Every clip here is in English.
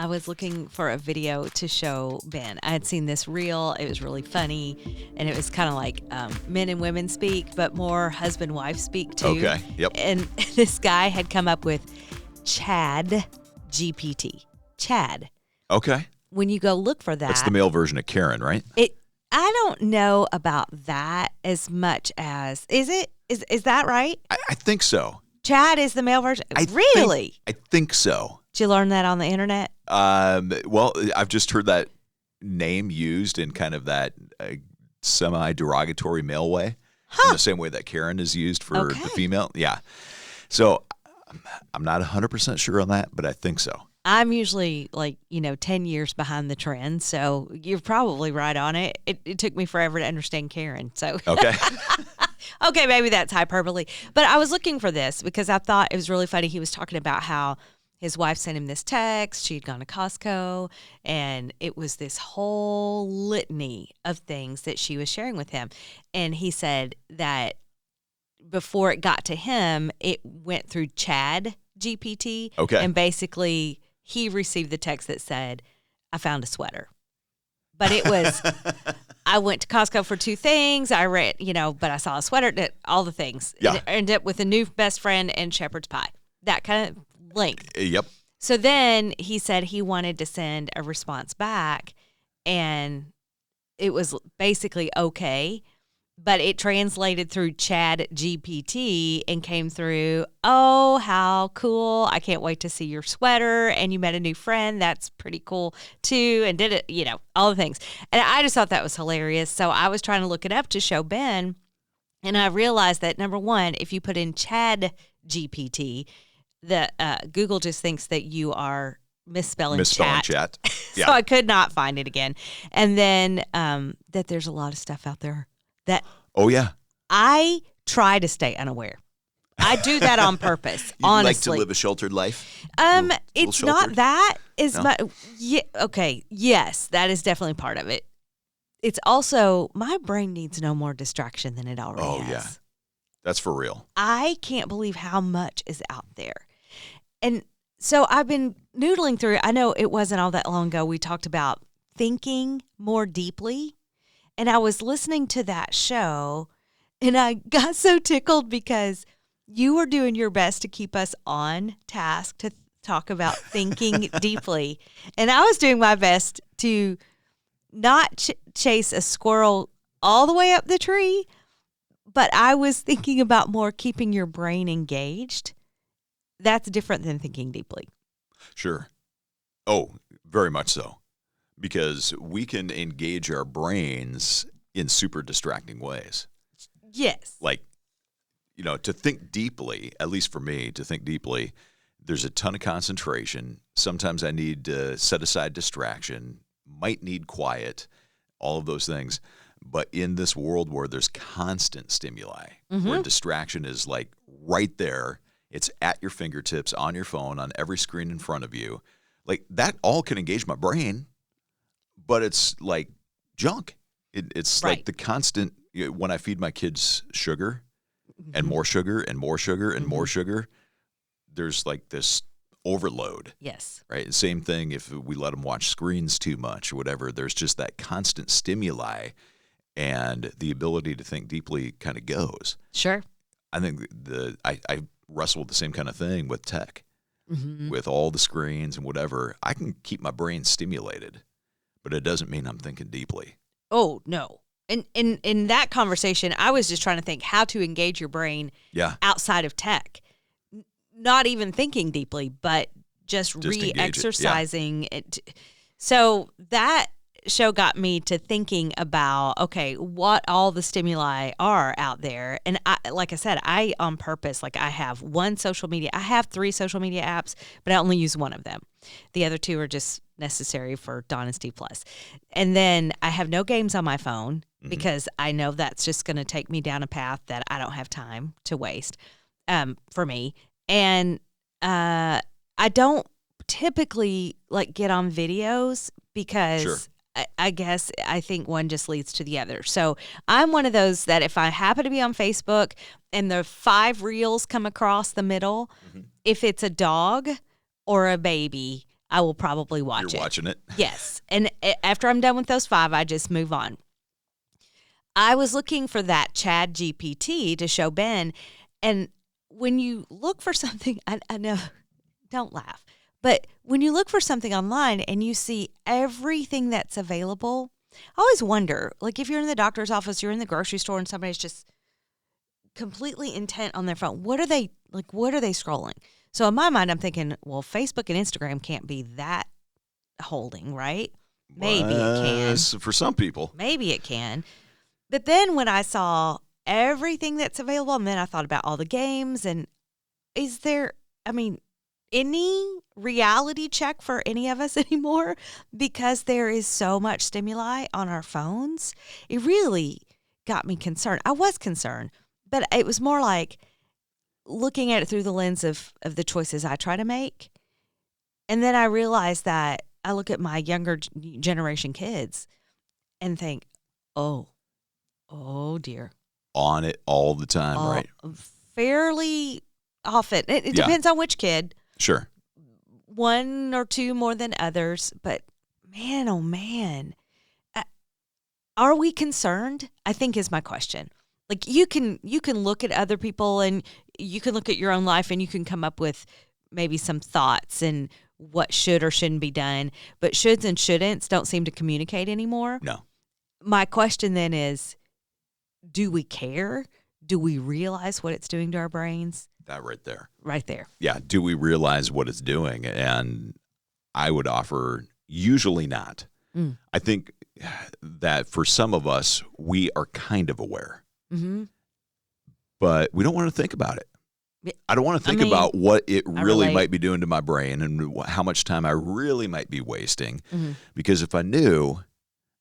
I was looking for a video to show Ben. I had seen this reel. It was really funny, and it was kind of like men and women speak, but more husband-wife speak too. Okay, yep. And this guy had come up with Chad GPT. Chad. Okay. When you go look for that. That's the male version of Karen, right? I don't know about that as much as, is it? Is that right? I think so. Chad is the male version? I think so. Did you learn that on the internet? Well, I've just heard that name used in kind of that semi-derogatory male way, in the same way that Karen is used for the female. Yeah. So I'm not 100% sure on that, but I think so. I'm usually 10 years behind the trend, so you're probably right on it. It took me forever to understand Karen, so. Okay. Okay, maybe that's hyperbole. But I was looking for this because I thought it was really funny. He was talking about how his wife sent him this text. She'd gone to Costco, and it was this whole litany of things that she was sharing with him. And he said that before it got to him, it went through Chad GPT. Okay. And basically, he received the text that said, I found a sweater. But it was, I went to Costco for 2 things. I read, but I saw a sweater, all the things. Yeah. It ended up with a new best friend and shepherd's pie. That kind of length. Yep. So then he said he wanted to send a response back, and it was basically okay. But it translated through Chad GPT and came through, oh, how cool. I can't wait to see your sweater. And you met a new friend. That's pretty cool, too. And did it, all the things. And I just thought that was hilarious. So I was trying to look it up to show Ben. And I realized that, number one, if you put in Chad GPT, Google just thinks that you are misspelling chat. Yeah. So I could not find it again. And then that there's a lot of stuff out there. Oh, yeah. I try to stay unaware. I do that on purpose, You honestly. like to live a sheltered life? It's little not sheltered? that as No? much. Yeah, okay, yes, that is definitely part of it. It's also, my brain needs no more distraction than it already has. Yeah. That's for real. I can't believe how much is out there. And so I've been noodling through it. I know it wasn't all that long ago we talked about thinking more deeply. And I was listening to that show, and I got so tickled because you were doing your best to keep us on task to talk about thinking deeply. And I was doing my best to not chase a squirrel all the way up the tree, but I was thinking about more keeping your brain engaged. That's different than thinking deeply. Sure. Oh, very much so. Because we can engage our brains in super distracting ways. Yes. Like, to think deeply, at least for me, to think deeply, there's a ton of concentration. Sometimes I need to set aside distraction, might need quiet, all of those things. But in this world where there's constant stimuli, where distraction is like right there, it's at your fingertips, on your phone, on every screen in front of you, like that all can engage my brain. But it's like junk. It's right. like the constant, when I feed my kids sugar and more sugar and more sugar and more sugar, there's like this overload. Yes. Right. Same thing if we let them watch screens too much or whatever. There's just that constant stimuli, and the ability to think deeply kind of goes. Sure. I think I wrestle with the same kind of thing with tech, with all the screens and whatever. I can keep my brain stimulated, but it doesn't mean I'm thinking deeply. Oh, no. And in that conversation, I was just trying to think how to engage your brain outside of tech. Not even thinking deeply, but just re-exercising it. So that show got me to thinking about, okay, what all the stimuli are out there. And like I said, I on purpose, I have 3 social media apps, but I only use one of them. The other 2 are just necessary for Dawn and Steve Plus. And then I have no games on my phone because I know that's just going to take me down a path that I don't have time to waste for me. And I don't typically get on videos because I guess I think one just leads to the other. So I'm one of those that if I happen to be on Facebook and the 5 reels come across the middle, if it's a dog or a baby, I will probably watch it. You're watching it? Yes. And after I'm done with those 5, I just move on. I was looking for that Chat GPT to show Ben. And when you look for something, I know, don't laugh, but when you look for something online and you see everything that's available, I always wonder, like if you're in the doctor's office, you're in the grocery store and somebody's just completely intent on their phone, what are they scrolling? So in my mind, I'm thinking, well, Facebook and Instagram can't be that holding, right? Maybe it can. For some people. Maybe it can. But then when I saw everything that's available, and then I thought about all the games, and is there, any reality check for any of us anymore? Because there is so much stimuli on our phones. It really got me concerned. I was concerned, but it was more like looking at it through the lens of the choices I try to make. And then I realized that I look at my younger generation kids and think, oh dear. On it all the time, right? Fairly often. It depends on which kid. Sure. 1 or 2 more than others. But man, oh man. Are we concerned? I think is my question. Like you can look at other people and you can look at your own life and you can come up with maybe some thoughts and what should or shouldn't be done. But shoulds and shouldn'ts don't seem to communicate anymore. No. My question then is, do we care? Do we realize what it's doing to our brains? That right there. Right there. Yeah. Do we realize what it's doing? And I would offer usually not. I think that for some of us, we are kind of aware. Mm-hmm. But we don't want to think about it. I don't want to think about what it really might be doing to my brain and how much time I really might be wasting. Mm-hmm. Because if I knew,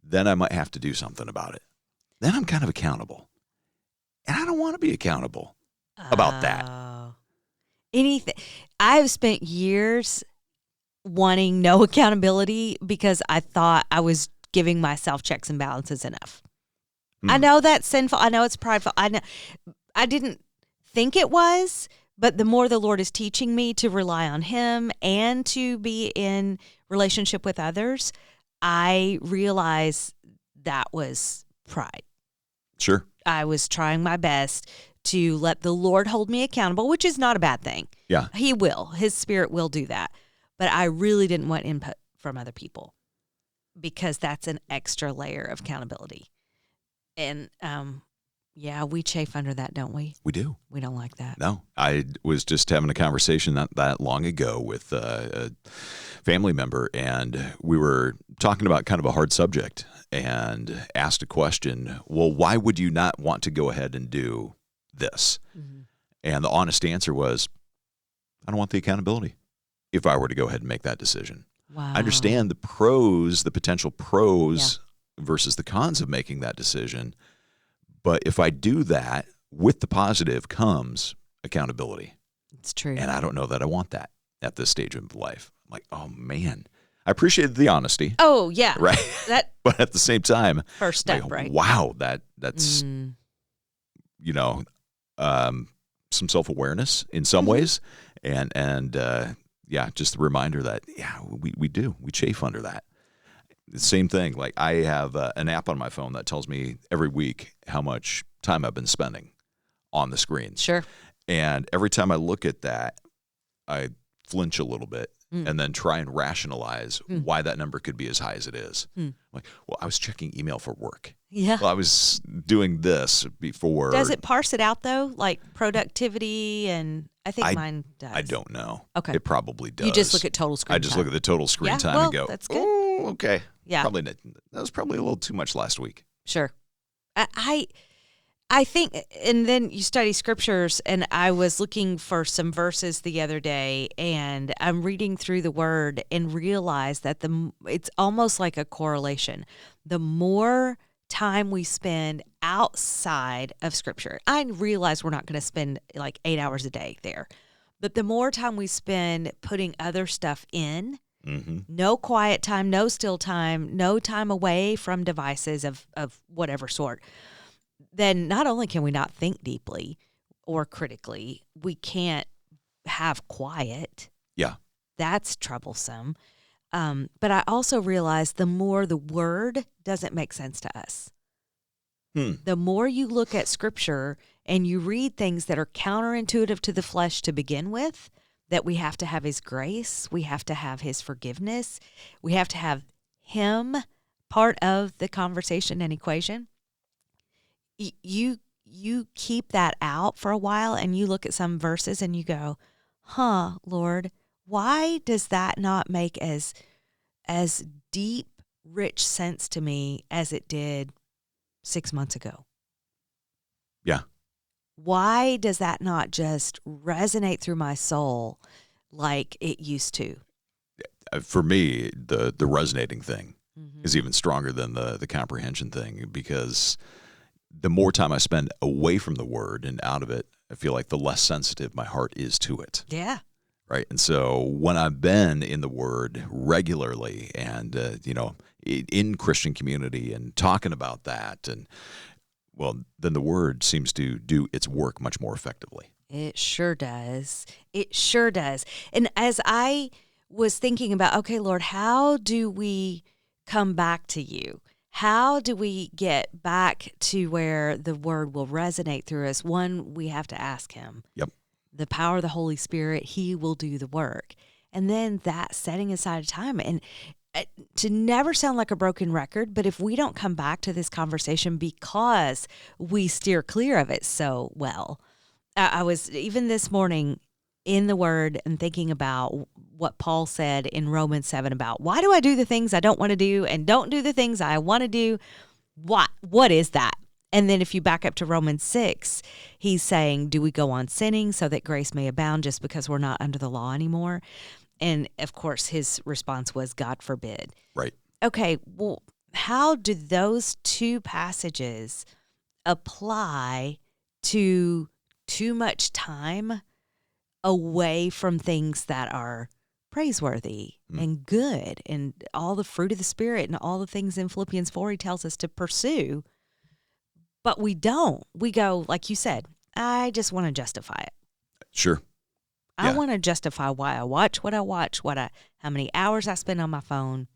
then I might have to do something about it. Then I'm kind of accountable. And I don't want to be accountable about that. Anything. I've spent years wanting no accountability because I thought I was giving myself checks and balances enough. I know that's sinful. I know it's prideful. I know I didn't think it was, but the more the Lord is teaching me to rely on Him and to be in relationship with others, I realize that was pride. Sure. I was trying my best to let the Lord hold me accountable, which is not a bad thing. Yeah. He will. His Spirit will do that. But I really didn't want input from other people because that's an extra layer of accountability. And, we chafe under that, don't we? We do. We don't like that. No. I was just having a conversation not that long ago with a family member, and we were talking about kind of a hard subject and asked a question, well, why would you not want to go ahead and do this? Mm-hmm. And the honest answer was, I don't want the accountability if I were to go ahead and make that decision. Wow. I understand the potential pros versus the cons of making that decision. But if I do that, with the positive comes accountability. It's true. And I don't know that I want that at this stage of life. I'm like, oh, man. I appreciated the honesty. Oh, yeah. Right? But at the same time, first step, like, right? Wow, that's, some self-awareness in some ways. And just the reminder that, we chafe under that. The same thing. Like I have an app on my phone that tells me every week how much time I've been spending on the screens. Sure. And every time I look at that, I flinch a little bit and then try and rationalize why that number could be as high as it is. Like, well, I was checking email for work. Yeah. Well, I was doing this before. Does it parse it out though? Like productivity and I think mine does. I don't know. Okay. It probably does. You just look at total screen time. I just look at the total screen time and go, that's good. Oh, okay. Yeah. That was probably a little too much last week. Sure. I think, and then you study scriptures, and I was looking for some verses the other day, and I'm reading through the Word and realize that it's almost like a correlation. The more time we spend outside of Scripture, I realize we're not going to spend like 8 hours a day there, but the more time we spend putting other stuff in, no quiet time, no still time, no time away from devices of whatever sort, then not only can we not think deeply or critically, we can't have quiet. Yeah. That's troublesome. But I also realize the more the word doesn't make sense to us. The more you look at Scripture and you read things that are counterintuitive to the flesh to begin with, that we have to have His grace, we have to have His forgiveness, we have to have Him part of the conversation and equation. You keep that out for a while and you look at some verses and you go, Lord, why does that not make as deep, rich sense to me as it did 6 months ago? Yeah. Why does that not just resonate through my soul like it used to? For me, the resonating thing is even stronger than the comprehension thing, because the more time I spend away from the word and out of it, I feel like the less sensitive my heart is to it. Yeah. Right. And so when I've been in the word regularly and, in Christian community and talking about that, and then the word seems to do its work much more effectively. It sure does. It sure does. And as I was thinking about, okay, Lord, how do we come back to you? How do we get back to where the word will resonate through us? One, we have to ask Him. Yep. The power of the Holy Spirit, He will do the work. And then that setting aside time. And to never sound like a broken record, but if we don't come back to this conversation because we steer clear of it so well. I was even this morning in the Word and thinking about what Paul said in Romans 7 about, why do I do the things I don't want to do and don't do the things I want to do? What is that? And then if you back up to Romans 6, he's saying, do we go on sinning so that grace may abound just because we're not under the law anymore? And, of course, his response was, God forbid. Right. Okay, well, how do those two passages apply to too much time away from things that are praiseworthy and good and all the fruit of the Spirit and all the things in Philippians 4 he tells us to pursue? But we don't. We go, like you said, I just want to justify it. Sure. I want to justify why I watch, how many hours I spend on my phone,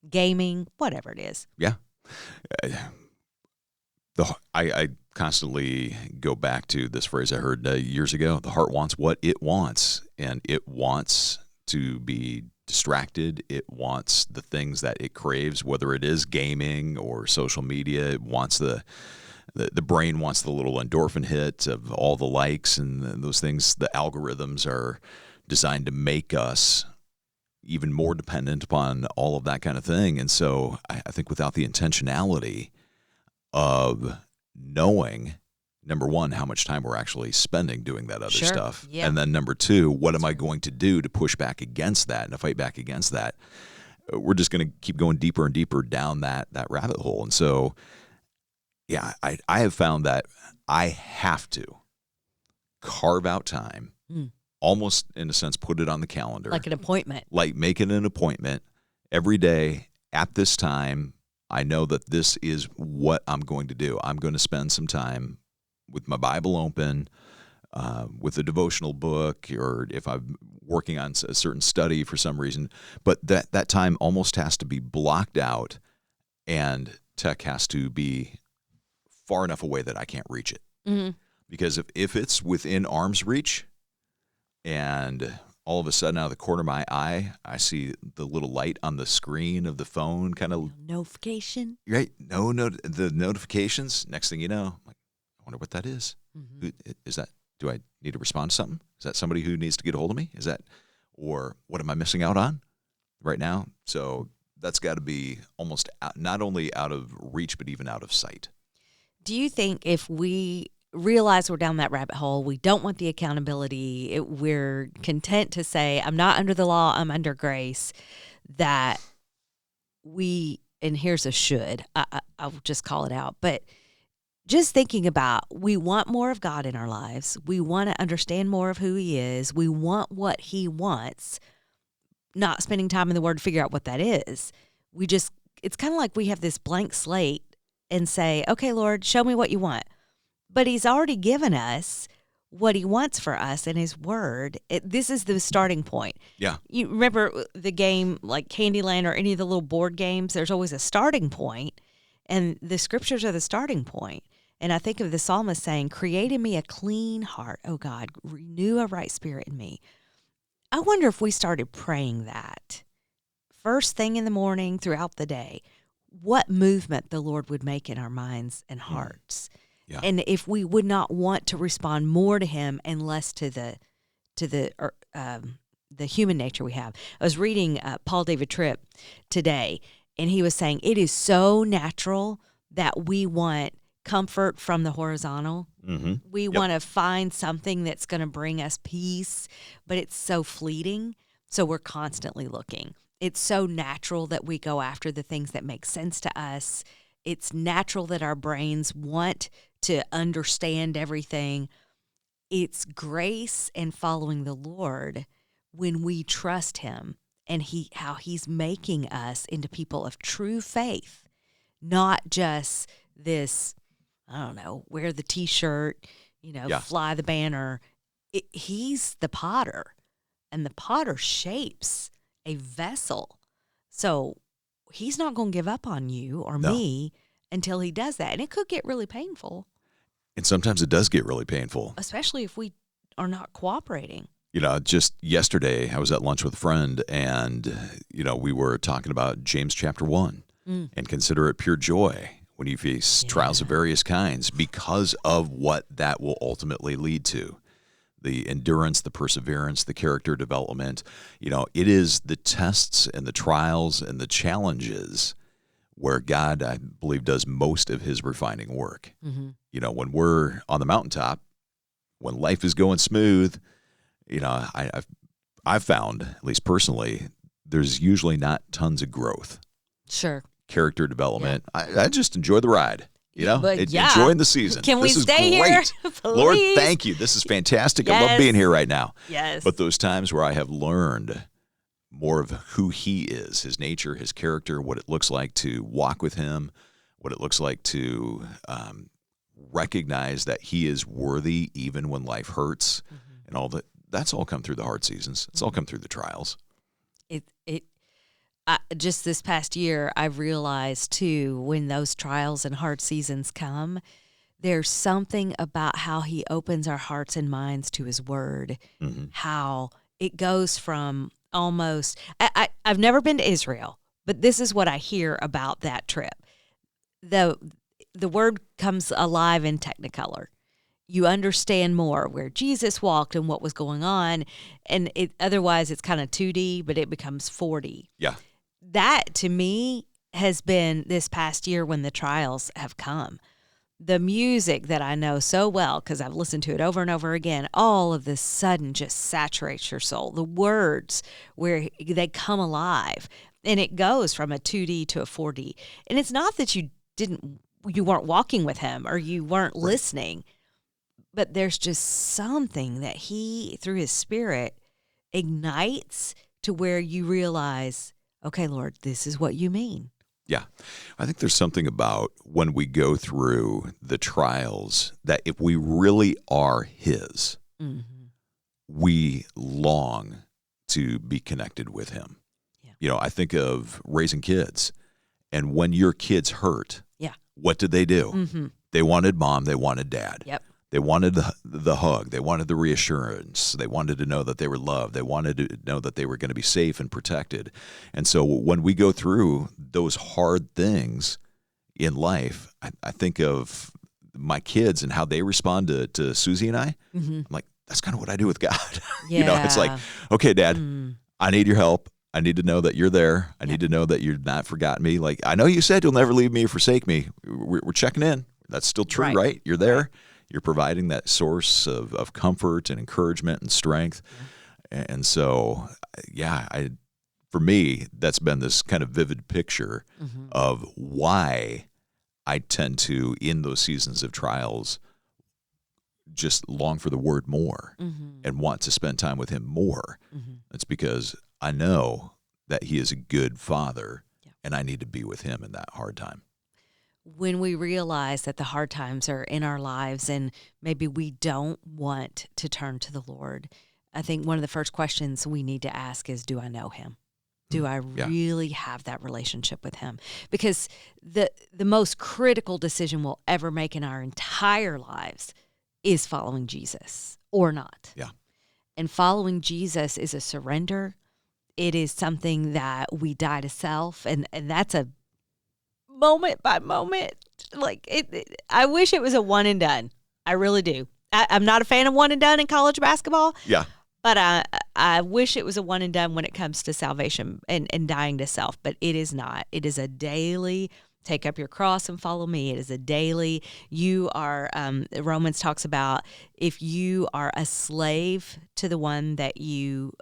gaming, whatever it is. Yeah. I constantly go back to this phrase I heard years ago. The heart wants what it wants, and it wants to be distracted. It wants the things that it craves, whether it is gaming or social media. It wants the brain wants the little endorphin hit of all the likes and those things. The algorithms are designed to make us even more dependent upon all of that kind of thing. And so I think without the intentionality of knowing, number one, how much time we're actually spending doing that other stuff. Yeah. And then number two, what am I going to do to push back against that and to fight back against that? We're just going to keep going deeper and deeper down that rabbit hole. And so, yeah, I have found that I have to carve out time, almost in a sense, put it on the calendar. Like an appointment. Like make it an appointment every day at this time. I know that this is what I'm going to do. I'm going to spend some time with my Bible open, with a devotional book, or if I'm working on a certain study for some reason. But that time almost has to be blocked out, and tech has to be far enough away that I can't reach it. Mm-hmm. Because if it's within arm's reach, and all of a sudden out of the corner of my eye, I see the little light on the screen of the phone, kind of notification. Right? The notifications. Next thing you know, I'm like, I wonder what that is. Mm-hmm. Is that? Do I need to respond to something? Is that somebody who needs to get a hold of me? Is that, or what am I missing out on right now? So that's got to be almost not only out of reach, but even out of sight. Do you think if we realize we're down that rabbit hole, we don't want the accountability, we're content to say, I'm not under the law, I'm under grace, that we, and here's a should, I'll just call it out, but just thinking about, we want more of God in our lives, we want to understand more of who He is, we want what He wants, not spending time in the Word to figure out what that is. It's kind of like we have this blank slate and say, okay, Lord, show me what you want. But He's already given us what he wants for us in his word. This is the starting point. Yeah. You remember the game like Candyland or any of the little board games, there's always a starting point, and the scriptures are the starting point. And I think of the psalmist saying, create in me a clean heart, oh God, renew a right spirit in me. I wonder if we started praying that first thing in the morning throughout the day, what movement the Lord would make in our minds and hearts. Yeah. And if we would not want to respond more to him and less to the human nature we have. I was reading Paul David Tripp today, and he was saying it is so natural that we want comfort from the horizontal. Mm-hmm. We want to find something that's going to bring us peace, but it's so fleeting. So we're constantly looking. It's so natural that we go after the things that make sense to us. It's natural that our brains want to understand everything. It's grace and following the Lord when we trust him and how he's making us into people of true faith, not just this, I don't know, wear the T-shirt, fly the banner. He's the potter, and the potter shapes a vessel. So he's not going to give up on you or me until he does that. And it could get really painful. And sometimes it does get really painful. Especially if we are not cooperating. Just yesterday I was at lunch with a friend, and, we were talking about James chapter 1 and consider it pure joy when you face trials of various kinds because of what that will ultimately lead to. The endurance, the perseverance, the character development. It is the tests and the trials and the challenges where God, I believe, does most of his refining work. Mm-hmm. When we're on the mountaintop, when life is going smooth, I've found, at least personally, there's usually not tons of growth. Sure. Character development. Yeah. I just enjoy the ride. But enjoying the season. Can we this stay is great. here? Please? Lord, thank you. This is fantastic. Yes. I love being here right now. Yes. But those times where I have learned more of who he is, his nature, his character, what it looks like to walk with him, what it looks like to recognize that he is worthy even when life hurts, and all that. That's all come through the hard seasons. It's all come through the trials. Just this past year, I've realized, too, when those trials and hard seasons come, there's something about how he opens our hearts and minds to his word, how it goes from almost I've never been to Israel, but this is what I hear about that trip. The word comes alive in Technicolor. You understand more where Jesus walked and what was going on, and otherwise it's kind of 2D, but it becomes 4D. Yeah. That, to me, has been this past year when the trials have come. The music that I know so well, because I've listened to it over and over again, all of a sudden just saturates your soul. The words, where they come alive, and it goes from a 2D to a 4D. And it's not that you weren't walking with him or you weren't listening, but there's just something that he, through his spirit, ignites to where you realize, okay, Lord, this is what you mean. Yeah. I think there's something about when we go through the trials that if we really are his, we long to be connected with him. Yeah. I think of raising kids, and when your kids hurt, what did they do? Mm-hmm. They wanted mom, they wanted dad. Yep. They wanted the hug. They wanted the reassurance. They wanted to know that they were loved. They wanted to know that they were going to be safe and protected. And so when we go through those hard things in life, I think of my kids and how they respond to Susie and I. Mm-hmm. I'm like, that's kind of what I do with God. Yeah. It's like, okay, Dad, I need your help. I need to know that you're there. I need to know that you're not forgotten me. Like, I know you said you'll never leave me or forsake me. We're checking in. That's still true, right? You're there. Right. You're providing that source of comfort and encouragement and strength. And so, for me, that's been this kind of vivid picture of why I tend to, in those seasons of trials, just long for the word more and want to spend time with him more. It's because I know that he is a good father and I need to be with him in that hard time. when we realize that the hard times are in our lives and maybe we don't want to turn to the Lord, I think one of the first questions we need to ask is, do I know him? Do I really have that relationship with him? Because the most critical decision we'll ever make in our entire lives is following Jesus or not. Yeah. And following Jesus is a surrender. It is something that we die to self, and that's a moment by moment. Like I wish it was a one and done. I really do. I'm not a fan of one and done in college basketball. Yeah. But I wish it was a one and done when it comes to salvation and dying to self. But it is not. It is a daily take up your cross and follow me. It is a daily. You are, Romans talks about if you are a slave to the one that you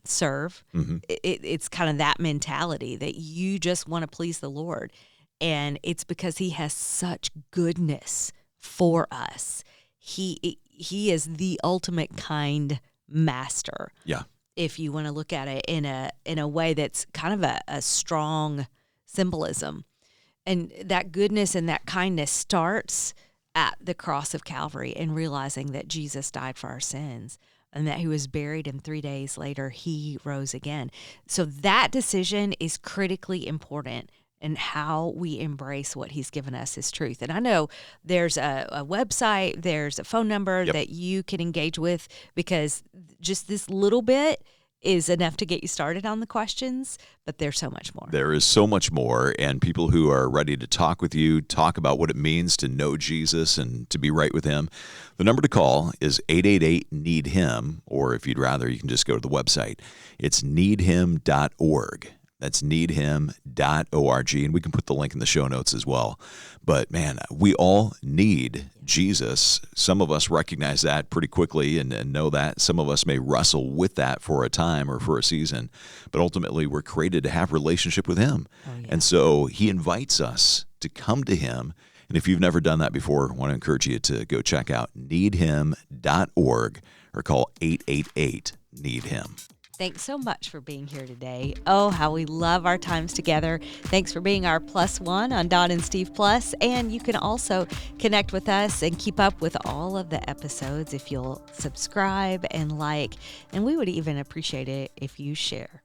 serve, it's kind of that mentality that you just want to please the Lord. And it's because he has such goodness for us. He is the ultimate kind master. Yeah. If you want to look at it in a way that's kind of a strong symbolism. And that goodness and that kindness starts at the cross of Calvary and realizing that Jesus died for our sins and that he was buried, and 3 days later he rose again. So that decision is critically important in how we embrace what he's given us as truth. And I know there's a website, there's a phone number that you can engage with, because just this little bit is enough to get you started on the questions, but there's so much more. There is so much more, and people who are ready to talk with you, talk about what it means to know Jesus and to be right with him. The number to call is 888-NEED-HIM, or if you'd rather, you can just go to the website. It's needhim.org. That's needhim.org, and we can put the link in the show notes as well. But man, we all need Jesus. Some of us recognize that pretty quickly and know that. Some of us may wrestle with that for a time or for a season, but ultimately we're created to have a relationship with him. And so he invites us to come to him. And if you've never done that before, I want to encourage you to go check out needhim.org or call 888-NEED-HIM. Thanks so much for being here today. Oh, how we love our times together. Thanks for being our +1 on Dawn and Steve Plus. And you can also connect with us and keep up with all of the episodes if you'll subscribe and like. And we would even appreciate it if you share.